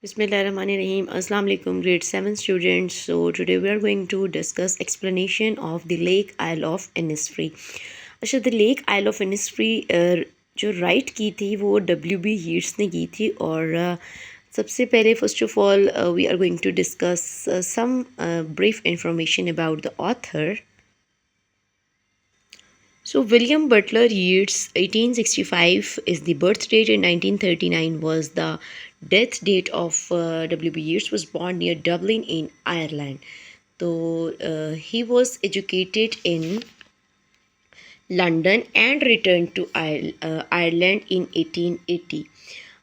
Bismillahirrahmanirrahim. Assalamu alaikum, grade 7 students. So today we are going to discuss explanation of the Lake Isle of Innisfree. अच्छा, the Lake Isle of Innisfree जो right की थी वो W.B. Yeats ने की थी और सबसे पहले first of all we are going to discuss some brief information about the author. So William Butler Yeats, 1865 is the birth date and 1939 was the death date of W.B. Yeats. Was born near Dublin in Ireland. So he was educated in London and returned to Ireland in 1880.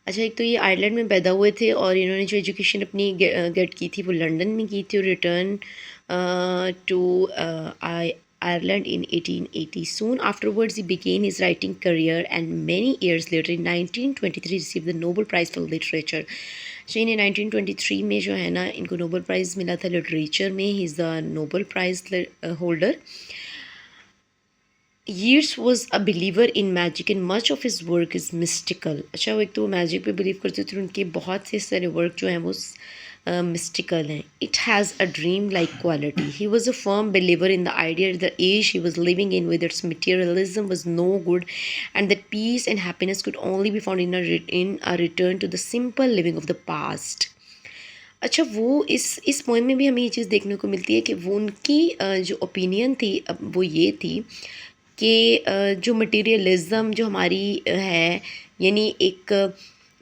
अच्छा, एक तो ये Ireland में पैदा हुए थे और इन्होंने जो एजुकेशन अपनी गेट की थी वो लंदन में की थी और return to Ireland in 1880. Soon afterwards, he began his writing career, and many years later, in 1923, received the Nobel Prize for Literature. So, इन्हें 1923 में जो है ना इनको नोबल प्राइज़ मिला था लिटरेचर में. He is the Nobel prize holder. Yeats was a believer in magic and much of his work is mystical. अच्छा, वो एक तो वो मैजिक पे बिलीव करते थे, उनके बहुत से सारे वर्क जो हैं वो mystical हैं. It has a dream-like quality. He was a firm believer in the idea that the age he was living in with its materialism was no good and that peace and happiness could only be found in a return to the simple living of the past. अच्छा, वो इस poem में भी हमें ये चीज़ देखने को मिलती है कि वो उनकी जो ओपिनियन थी वो ये थी कि जो मटीरियलिज़म जो हमारी है, यानी एक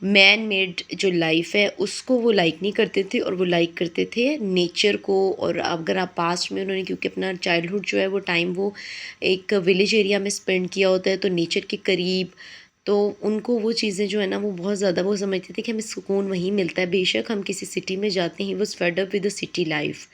मैन मेड जो लाइफ है उसको वो लाइक नहीं करते थे और वो लाइक करते थे नेचर को. और अगर आप पास्ट में उन्होंने क्योंकि अपना चाइल्डहुड जो है वो टाइम वो एक विलेज एरिया में स्पेंड किया होता है तो नेचर के करीब, तो उनको वो चीज़ें जो है ना वो बहुत ज़्यादा वो समझते थे कि हमें सुकून वहीं मिलता है बेशक हम किसी सिटी में जाते हैं. He was fed up with the city life.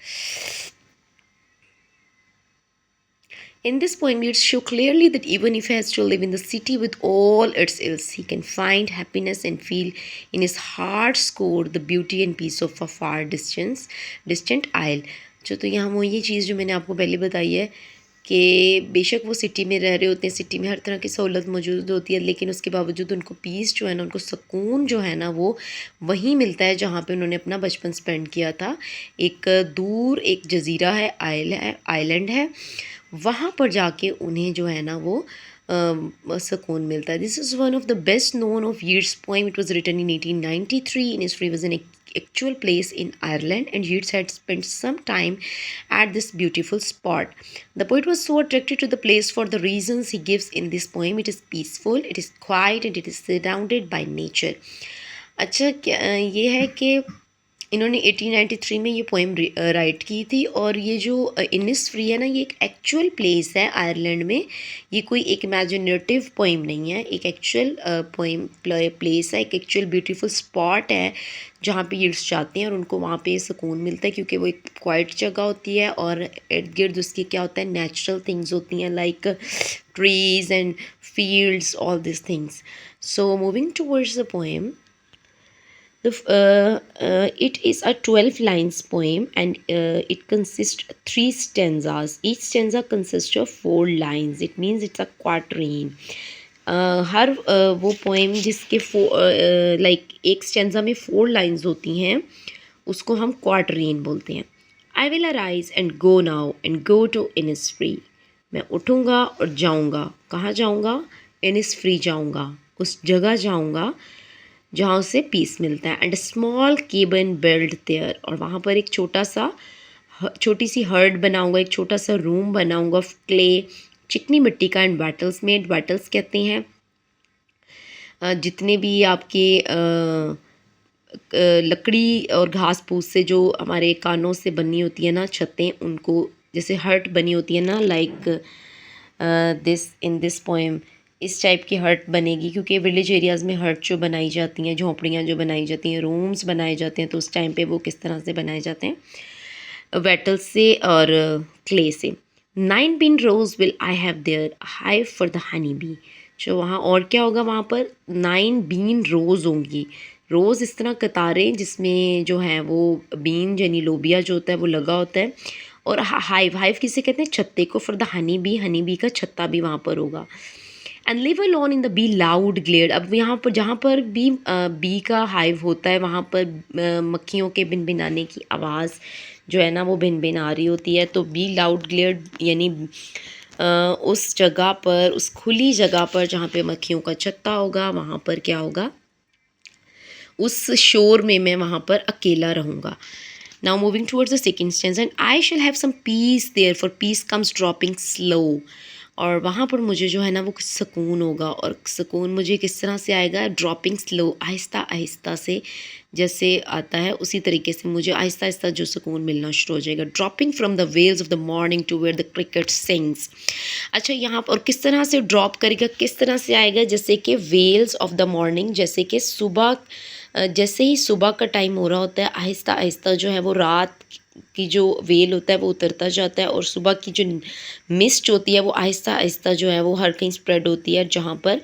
In this poem, Yeats show clearly that even if he has to live in the city with all its ills, he can find happiness and feel in his heart's core the beauty and peace of a far distant isle. जो तो यहाँ वो ये चीज़ जो मैंने आपको पहले बताई है कि बेशक वो सिटी में रह रहे होते हैं, सिटी में हर तरह की सहूलत मौजूद होती है, लेकिन उसके बावजूद उनको पीस जो है ना, उनको सुकून जो है ना वो वहीं मिलता है जहाँ पे उन्होंने अपना बचपन स्पेंड किया था. एक दूर एक जजीरा है, आइलैंड है, वहाँ पर जाके उन्हें जो है ना वो सुकून मिलता है. This is one of the best known of Yeats poem. It was written in 1893. Innisfree was an actual place in Ireland and Yeats had spent some time at this beautiful spot. The poet was so attracted to the place for the reasons he gives in this poem. It is peaceful, it is quiet and it is surrounded by nature. अच्छा, ये है कि इन्होंने 1893 में ये poem right की थी और ये जो इनिसफ्री है ना ये एक एक्चुअल प्लेस है आयरलैंड में. ये कोई एक इमेजिनेटिव पोएम नहीं है, एक एक्चुअल पोएम प्लेस है, एक एक्चुअल ब्यूटीफुल स्पॉट है जहाँ पे यीट्स जाते हैं और उनको वहाँ पे सुकून मिलता है क्योंकि वो एक क्वाइट जगह होती है और इर्द गिर्द उसके क्या होता है नेचुरल थिंग्स होती हैं like trees and fields, all this things. So moving towards the poem. It is a 12 lines poem and it consists 3 stanzas. Each stanza consists of 4 lines. It means it's a quatrain. हर वो poem जिसके like एक stanza में 4 lines होती हैं उसको हम quatrain बोलते हैं. I will arise and go now and go to Innisfree. मैं उठूँगा और जाऊँगा. कहाँ जाऊँगा? इनिसफ्री जाऊँगा, उस जगह जाऊँगा जहाँ उसे पीस मिलता है. And small केबन build their. और वहाँ पर एक छोटी सी हर्ड बनाऊँगा, एक छोटा सा रूम बनाऊँगा क्ले, चिकनी मिट्टी का. एंड बैटल्स मेड, बैटल्स कहते हैं जितने भी आपके लकड़ी और घास फूस से जो हमारे कानों से बनी होती है ना छतें, उनको जैसे हर्ट बनी होती है ना like this in this poem इस टाइप की हर्ट बनेगी क्योंकि विलेज एरियाज़ में हर्ट जो बनाई जाती हैं, झोंपड़ियाँ जो बनाई जाती हैं, रूम्स बनाए जाते हैं, तो उस टाइम पे वो किस तरह से बनाए जाते हैं वेटल से और क्ले से. 9 bean rows will I have there hive for the honey bee. जो वहाँ और क्या होगा वहाँ पर 9 बीन रोज़ होंगी. रोज़ इस तरह कतारें जिसमें जो है वो बीन यानी लोबिया जो होता है वो लगा होता है. और हाइव किसे कहते हैं? छत्ते को. फॉर द हनी बी का छत्ता भी वहाँ पर होगा. And live alone in the bee loud glade. अब यहाँ पर जहाँ पर भी बी का हाइव होता है वहाँ पर मक्खियों के भिनभिनाने की आवाज़ जो है ना वो भिन आ रही होती है। तो बी लाउड ग्लेड यानी उस जगह पर, उस खुली जगह पर जहाँ पे मक्खियों का छत्ता होगा, वहाँ पर क्या होगा, उस शोर में मैं वहाँ पर अकेला रहूँगा। Now moving towards the second stanza, and I shall have some peace there, for peace comes dropping slow. और वहाँ पर मुझे जो है ना वो सुकून होगा, और सुकून मुझे किस तरह से आएगा, ड्रॉपिंग स्लो, आहिस्ता आहिस्ता से जैसे आता है उसी तरीके से मुझे आहिस्ता आहिस्ता जो सुकून मिलना शुरू हो जाएगा। Dropping from the veils of the morning to where the cricket sings. अच्छा, यहाँ पर किस तरह से ड्रॉप करेगा, किस तरह से आएगा, जैसे कि वेल्स ऑफ द मॉर्निंग, जैसे कि सुबह, जैसे ही सुबह का टाइम हो रहा होता है आहिस्ता आहिस्ता जो है वो रात की जो वेल होता है वो उतरता जाता है, और सुबह की जो मिस्ट होती है वो आहिस्ता आहिस्ता जो है वो हर कहीं स्प्रेड होती है। जहाँ पर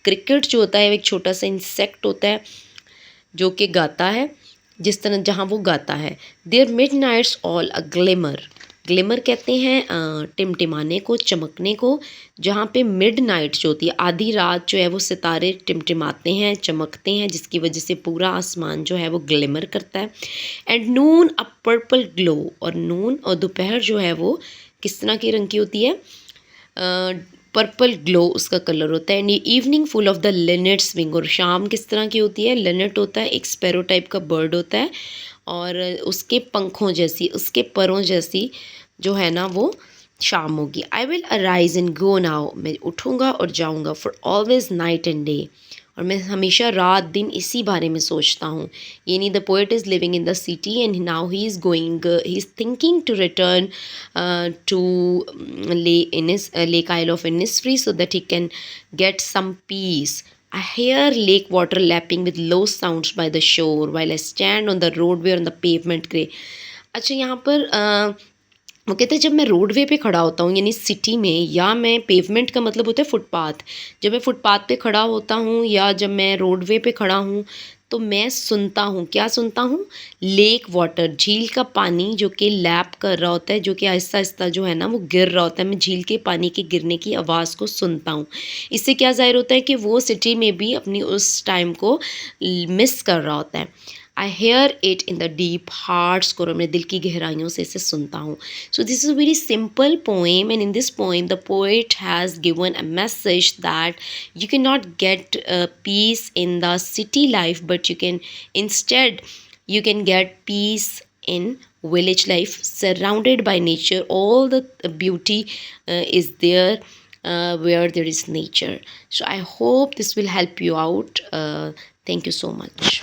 क्रिकेट जो होता है एक छोटा सा इंसेक्ट होता है जो कि गाता है, जिस तरह जहाँ वो गाता है, there midnight's all a glimmer. Glimmer कहते हैं टिमटिमाने को, चमकने को। जहाँ पे मिड नाइट जो होती है, आधी रात जो है वो सितारे टिमटिमाते हैं, चमकते हैं, जिसकी वजह से पूरा आसमान जो है वो ग्लिमर करता है। And Noon a purple glow, और नून और दोपहर जो है वो किस तरह की रंग की होती है, पर्पल ग्लो उसका कलर होता है। And evening full of the Lynette swing, और शाम किस तरह की होती है, लिनेट होता है एक स्पैरो टाइप का बर्ड होता है, और उसके पंखों जैसी, उसके परों जैसी जो है ना वो शाम होगी। आई will arise and go now, मैं उठूँगा और जाऊँगा, for always night and day, और मैं हमेशा रात दिन इसी बारे में सोचता हूँ। यानी the poet is living in the city and now he is thinking to return to Lake Isle of Innisfree so that he can get some peace. I hear lake water lapping with low sounds by the shore while I stand on the roadway on the pavement grey. अच्छा, यहाँ पर वो कहते हैं जब मैं roadway पे खड़ा होता हूँ, यानी सिटी में, या मैं पेवमेंट का मतलब होता है फुटपाथ, जब मैं फुटपाथ पे खड़ा होता हूँ या जब मैं रोडवे पे खड़ा हूँ तो मैं सुनता हूँ, क्या सुनता हूँ, लेक वाटर, झील का पानी जो कि लैप कर रहा होता है, जो कि आहिस्ता आहिस्ता जो है ना वो गिर रहा होता है, मैं झील के पानी के गिरने की आवाज़ को सुनता हूँ। इससे क्या ज़ाहिर होता है कि वो सिटी में भी अपनी उस टाइम को मिस कर रहा होता है। I hear it in the deep hearts को, मैं दिल की गहराइयों से इसे सुनता हूँ। So this is a very simple poem, and in this poem the poet has given a message that you cannot get peace in the city life, but instead you can get peace in village life, surrounded by nature. All the beauty is there where there is nature. So I hope this will help you out. Thank you so much.